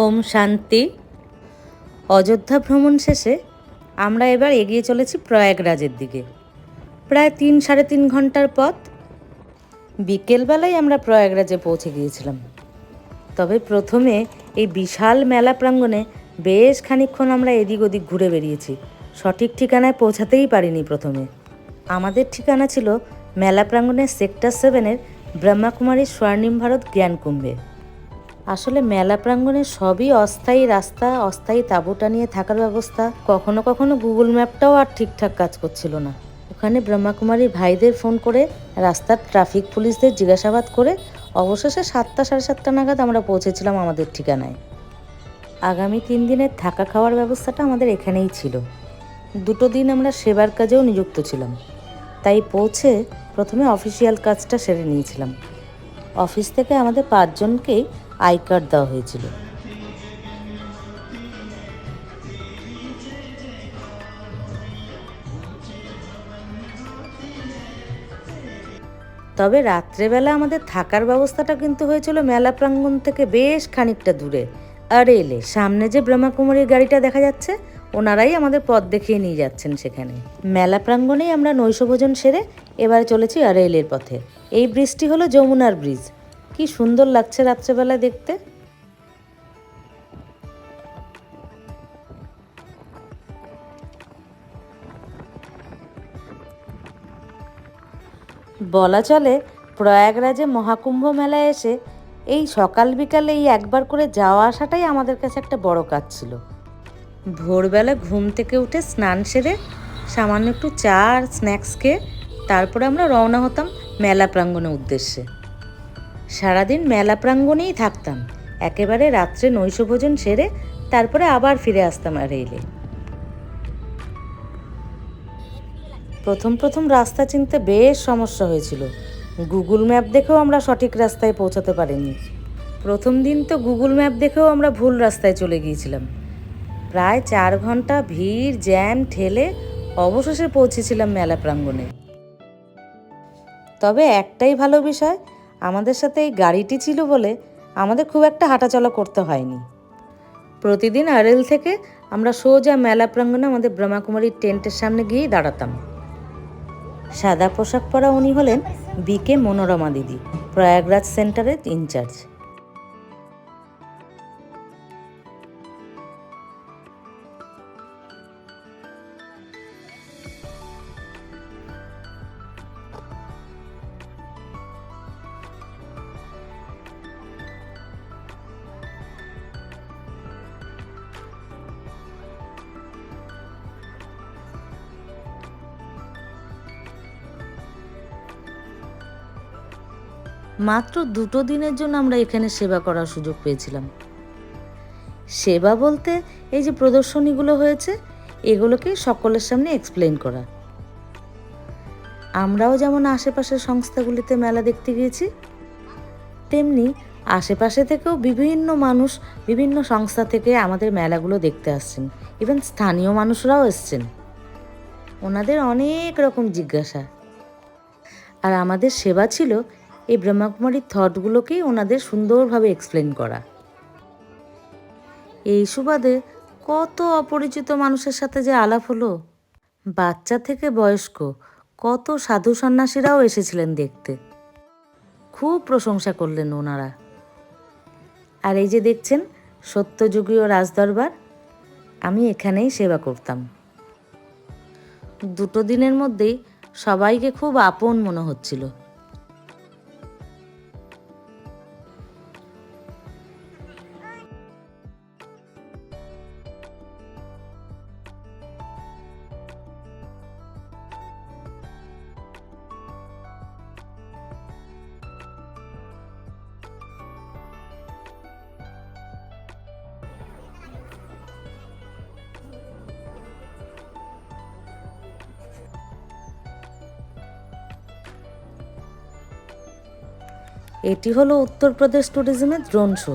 ওম শান্তি। অযোধ্যা ভ্রমণ শেষে আমরা এবার এগিয়ে চলেছি প্রয়াগরাজের দিকে। প্রায় 3-3.5 ঘন্টার পথ। বিকেলবেলায় আমরা প্রয়াগরাজে পৌঁছে গিয়েছিলাম। তবে প্রথমে এই বিশাল মেলা প্রাঙ্গণে বেশ খানিকক্ষণ আমরা এদিক ওদিক ঘুরে বেরিয়েছি। সঠিক ঠিকানায় পৌঁছাতেই পারিনি। প্রথমে আমাদের ঠিকানা ছিল মেলা প্রাঙ্গণের সেক্টর 7-এর ব্রহ্মাকুমারীর স্বর্ণিম ভারত জ্ঞানকুম্ভে। আসলে মেলা প্রাঙ্গণে সবই অস্থায়ী রাস্তা, অস্থায়ী তাঁবুটা নিয়ে থাকার ব্যবস্থা। কখনো কখনো গুগল ম্যাপটাও আর ঠিকঠাক কাজ করছিল না। ওখানে ব্রহ্মাকুমারীর ভাইদের ফোন করে রাস্তার ট্রাফিক পুলিশদের জিজ্ঞাসাবাদ করে অবশেষে 7টা-7:30 নাগাদ আমরা পৌঁছেছিলাম আমাদের ঠিকানায়। আগামী 3 দিনের থাকা খাওয়ার ব্যবস্থাটা আমাদের এখানেই ছিল। 2 দিন আমরা সেবার কাজেও নিযুক্ত ছিলাম, তাই পৌঁছে প্রথমে অফিসিয়াল কাজটা সেরে নিয়েছিলাম। অফিস থেকে আমাদের 5 জনকেই আই কার্ড দেওয়া হয়েছিল। তবে রাত্রেবেলা আমাদের থাকার ব্যবস্থাটা কিন্তু হয়েছিল মেলা প্রাঙ্গণ থেকে বেশ খানিকটা দূরে। আরেলে সামনে যে ব্রহ্মাকুমারীর গাড়িটা দেখা যাচ্ছে, ওনারাই আমাদের পথ দেখিয়ে নিয়ে যাচ্ছেন সেখানে। মেলা প্রাঙ্গণেই আমরা নৈশভোজন সেরে এবারে চলেছি আরেলের পথে। এই ব্রিজটি হলো যমুনার ব্রিজ। কি সুন্দর লাগছে রাত্রেবেলা দেখতে। বলা চলে প্রয়াগরাজে মহাকুম্ভ মেলায় এসে এই সকাল বিকালে এই একবার করে যাওয়া আসাটাই আমাদের কাছে একটা বড় কাজ ছিল। ভোরবেলা ঘুম থেকে উঠে স্নান সেরে সামান্য একটু চা আর স্ন্যাক্স খেয়ে তারপরে আমরা রওনা হতাম মেলা প্রাঙ্গণের উদ্দেশ্যে। সারাদিন মেলা প্রাঙ্গণেই থাকতাম, একেবারে রাত্রে নৈশভোজন সেরে তারপরে আবার ফিরে আসতাম রেলে। প্রথম রাস্তা চিনতে বেশ সমস্যা হয়েছিল। গুগল ম্যাপ দেখেও আমরা সঠিক রাস্তায় পৌঁছাতে পারিনি। প্রথম দিন তো গুগল ম্যাপ দেখেও আমরা ভুল রাস্তায় চলে গিয়েছিলাম। প্রায় 4 ঘন্টা ভিড় জ্যাম ঠেলে অবশেষে পৌঁছেছিলাম মেলা প্রাঙ্গণে। তবে একটাই ভালো বিষয়, আমাদের সাথে এই গাড়িটি ছিল বলে আমাদের খুব একটা হাঁটাচলা করতে হয়নি। প্রতিদিন আরেল থেকে আমরা সোজা মেলা প্রাঙ্গণে আমাদের ব্রহ্মাকুমারীর টেন্টের সামনে গিয়েই দাঁড়াতাম। সাদা পোশাক পরা উনি হলেন বিকে মনোরমা দিদি, প্রয়াগরাজ সেন্টারের ইনচার্জ। মাত্র 2 দিনের জন্য আমরা এখানে সেবা করার সুযোগ পেয়েছিলাম। সেবা বলতে এই যে প্রদর্শনীগুলো হয়েছে, এগুলোকে সকলের সামনে এক্সপ্লেন করা। আমরাও যেমন আশেপাশের সংস্থাগুলিতে মেলা দেখতে গিয়েছি, তেমনি আশেপাশে থেকেও বিভিন্ন মানুষ বিভিন্ন সংস্থা থেকে আমাদের মেলাগুলো দেখতে আসছেন। ইভেন স্থানীয় মানুষরাও এসছেন। ওনাদের অনেক রকম জিজ্ঞাসা, আর আমাদের সেবা ছিল এই ব্রহ্মাকুমারীর থটগুলোকেই ওনাদের সুন্দরভাবে এক্সপ্লেন করা। এই সুবাদে কত অপরিচিত মানুষের সাথে যে আলাপ হলো। বাচ্চা থেকে বয়স্ক কত সাধু সন্ন্যাসীরাও এসেছিলেন দেখতে। খুব প্রশংসা করলেন ওনারা। আর এই যে দেখছেন সত্যযুগীয় রাজদরবার, আমি এখানেই সেবা করতাম। 2 দিনের মধ্যেই সবাইকে খুব আপন মনে হচ্ছিল। এটি হলো উত্তরপ্রদেশ ট্যুরিজমের ড্রোন শো।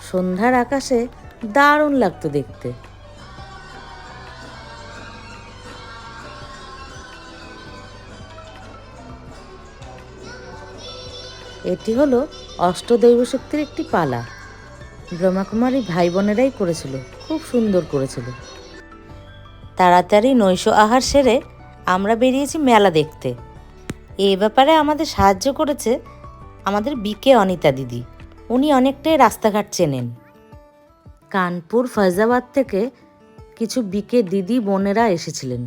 সন্ধ্যার আকাশে দারুণ লাগতো দেখতে। এটি হলো অষ্টদৈব শক্তির একটি পালা। ব্রহ্মাকুমারী ভাই বোনেরাই করেছিল, খুব সুন্দর করেছিল। তাড়াতাড়ি নৈশ আহার সেরে আমরা বেরিয়েছি মেলা দেখতে। এই ব্যাপারে আমাদের সাহায্য করেছে আমাদের বিকে অনিতা দিদি। উনি অনেকটাই রাস্তাঘাট চেনেন। কানপুর ফৈজাবাদ থেকে কিছু বিকে দিদি বোনেরা এসেছিলেন।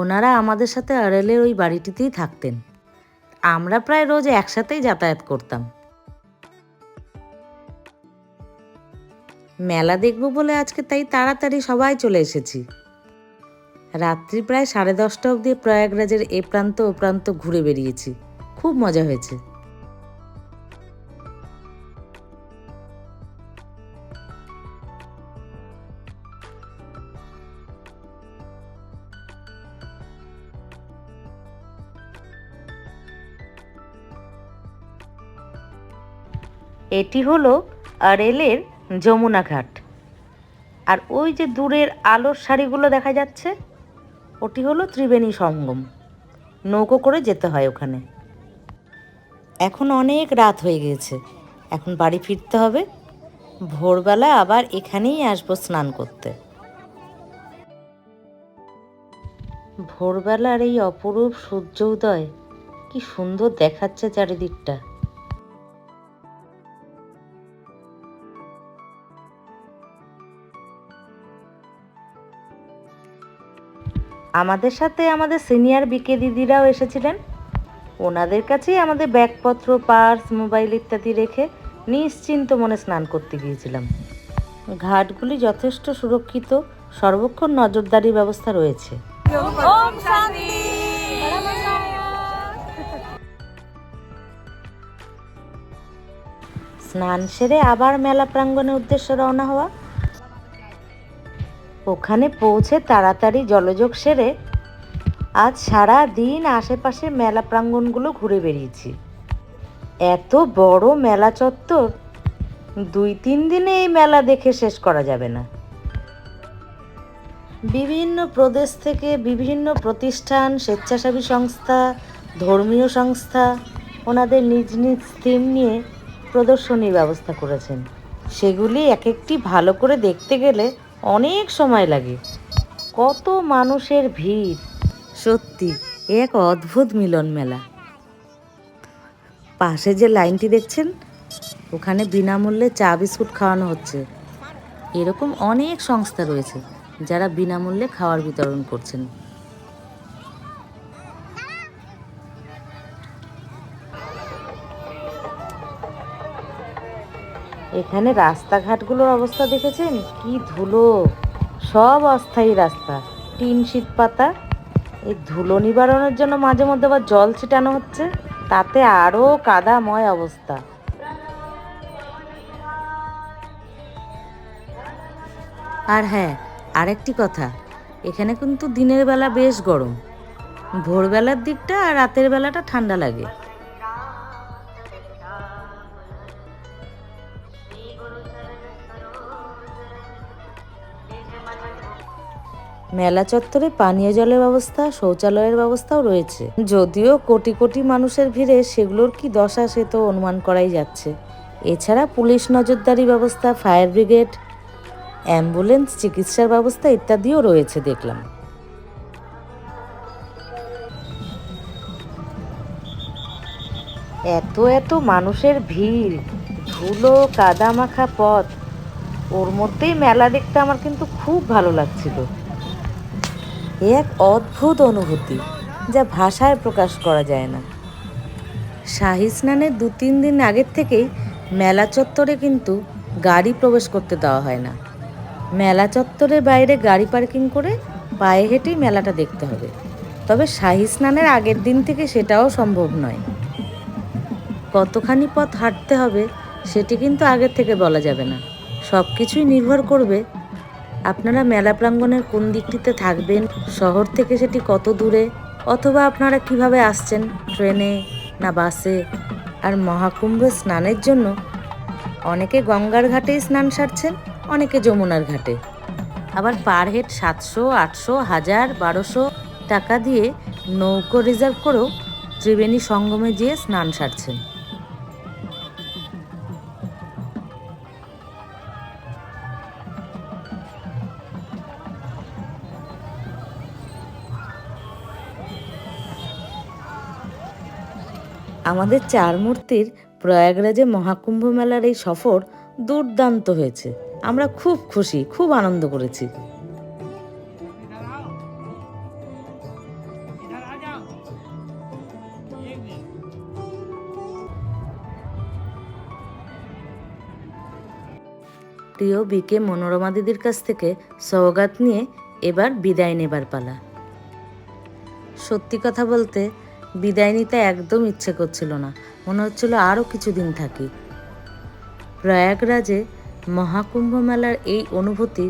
ওনারা আমাদের সাথে আড়েলের ওই বাড়িটিতেই থাকতেন। আমরা প্রায় রোজ একসাথেই যাতায়াত করতাম। মেলা দেখব বলে আজকে তাই তাড়াতাড়ি সবাই চলে এসেছি। রাত্রি প্রায় 10:30 অবধি প্রয়াগরাজের এ প্রান্ত ও প্রান্ত ঘুরে বেরিয়েছি। খুব মজা হয়েছে। এটি হলো আড়েলের যমুনা ঘাট। আর ওই যে দূরের আলোর সারিগুলো দেখা যাচ্ছে, ওটি হলো ত্রিবেণী সঙ্গম। নৌকো করে যেতে হয় ওখানে। এখন অনেক রাত হয়ে গিয়েছে, এখন বাড়ি ফিরতে হবে। ভোরবেলা আবার এখানেই আসবো স্নান করতে। ভোরবেলার এই অপরূপ সূর্য উদয় কি সুন্দর দেখাচ্ছে চারিদিকটা। আমাদের সাথে আমাদের সিনিয়র বিকে দিদিরাও এসেছিলেন। ওনাদের কাছেই আমাদের ব্যাগপত্র, পার্স, মোবাইল ইত্যাদি রেখে নিশ্চিন্ত মনে স্নান করতে গিয়েছিলাম। ঘাটগুলি যথেষ্ট সুরক্ষিত, সর্বক্ষণ নজরদারির ব্যবস্থা রয়েছে। স্নান সেরে আবার মেলা প্রাঙ্গণের উদ্দেশ্যে রওনা হওয়া। ওখানে পৌঁছে তাড়াতাড়ি জলযোগ সেরে আজ সারা দিন আশেপাশে মেলা প্রাঙ্গণগুলো ঘুরে বেরিয়েছি। এত বড় মেলা চত্বর, 2-3 দিনে এই মেলা দেখে শেষ করা যাবে না। বিভিন্ন প্রদেশ থেকে বিভিন্ন প্রতিষ্ঠান, স্বেচ্ছাসেবী সংস্থা, ধর্মীয় সংস্থা ওনাদের নিজ নিজ থিম নিয়ে প্রদর্শনীর ব্যবস্থা করেছেন। সেগুলি এক একটি ভালো করে দেখতে গেলে অনেক সময় লাগে। কত মানুষের ভিড়! সত্যি এক অদ্ভুত মিলন মেলা। পাশে যে লাইনটি দেখছেন, ওখানে বিনামূল্যে চা বিস্কুট খাওয়ানো হচ্ছে। এরকম অনেক সংস্থা রয়েছে যারা বিনামূল্যে খাওয়ার বিতরণ করছেন। এখানে রাস্তাঘাটগুলোর অবস্থা দেখেছেন? কি ধুলো! সব অস্থায়ী রাস্তা, টিন শীট পাতা। এই ধুলো নিবারণের জন্য মাঝে মধ্যে আবার জল ছিটানো হচ্ছে, তাতে আরও কাদাময় অবস্থা। আর হ্যাঁ, আরেকটি কথা, এখানে কিন্তু দিনের বেলা বেশ গরম, ভোরবেলার দিকটা আর রাতের বেলাটা ঠান্ডা লাগে। মেলা চত্বরে পানীয় জলের ব্যবস্থা, শৌচালয়ের ব্যবস্থাও রয়েছে। যদিও কোটি কোটি মানুষের ভিড়ে সেগুলোর কি দশা সে তো অনুমান করাই যাচ্ছে। এছাড়া পুলিশ নজরদারি ব্যবস্থা, ফায়ার ব্রিগেড, অ্যাম্বুলেন্স, চিকিৎসার ব্যবস্থা ইত্যাদিও রয়েছে দেখলাম। এত এত মানুষের ভিড়, ধুলো কাদা মাখা পথ, ওর মধ্যেই মেলা দেখতে আমার কিন্তু খুব ভালো লাগছিল। এক অদ্ভুত অনুভূতি, যা ভাষায় প্রকাশ করা যায় না। শাহী স্নানের 2-3 দিন আগের থেকেই মেলা চত্বরে কিন্তু গাড়ি প্রবেশ করতে দেওয়া হয় না। মেলা চত্বরের বাইরে গাড়ি পার্কিং করে পায়ে হেঁটেই মেলাটা দেখতে হবে। তবে শাহী স্নানের আগের দিন থেকে সেটাও সম্ভব নয়। কতখানি পথ হাঁটতে হবে সেটি কিন্তু আগের থেকে বলা যাবে না। সব কিছুই নির্ভর করবে আপনারা মেলা প্রাঙ্গণের কোন দিকটিতে থাকবেন, শহর থেকে সেটি কত দূরে, অথবা আপনারা কিভাবে আসছেন, ট্রেনে না বাসে। আর মহাকুম্ভ স্নানের জন্য অনেকে গঙ্গার ঘাটেই স্নান সারছেন, অনেকে যমুনার ঘাটে। আবার পার হেড 700, 800, 1000, 1200 টাকা দিয়ে নৌকো রিজার্ভ করেও ত্রিবেণী সঙ্গমে যেয়ে স্নান সারছেন। আমাদের চার মূর্তির প্রয়াগরাজে মহাকুম্ভ মেলার এই সফর দুর্দান্ত হয়েছে। আমরা খুব খুশি, খুব আনন্দ করেছি। প্রিয় বিকে মনোরমা দিদির কাছ থেকে সওগাত নিয়ে এবার বিদায় নেবার পালা। সত্যি কথা বলতে বিদায় নিতে একদম ইচ্ছে করছিল না, মনে হচ্ছিল আরও কিছুদিন থাকি। প্রয়াগরাজে মহাকুম্ভ মেলার এই অনুভূতি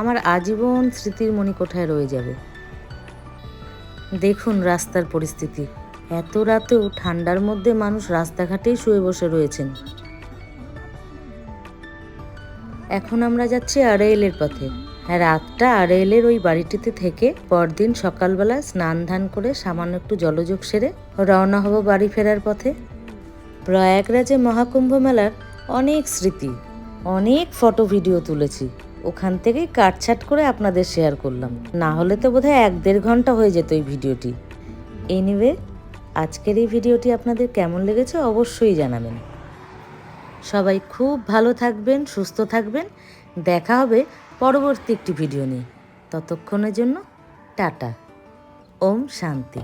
আমার আজীবন স্মৃতির মণিকোঠায় রয়ে যাবে। দেখুন রাস্তার পরিস্থিতি, এত রাতেও ঠান্ডার মধ্যে মানুষ রাস্তাঘাটেই শুয়ে বসে রয়েছেন। এখন আমরা যাচ্ছি আড়াইলের পথে। রাতটা আড়াইলের ওই বাড়িটিতে থেকে পরদিন সকালবেলা স্নান ধান করে সামান্য একটু জলযোগ সেরে রওনা হব বাড়ি ফেরার পথে। প্রয়াগরাজে মহাকুম্ভ মেলার অনেক স্মৃতি, অনেক ফটো ভিডিও তুলেছি, ওখান থেকেই কাটছাট করে আপনাদের শেয়ার করলাম। না হলে তো বোধহয় 1-1.5 ঘন্টা হয়ে যেত এই ভিডিওটি। এনিওয়ে, আজকের এই ভিডিওটি আপনাদের কেমন লেগেছে অবশ্যই জানাবেন। সবাই খুব ভালো থাকবেন, সুস্থ থাকবেন। দেখা হবে পরবর্তী একটি ভিডিও নিয়ে। ততক্ষণের জন্য টাটা। ওম শান্তি।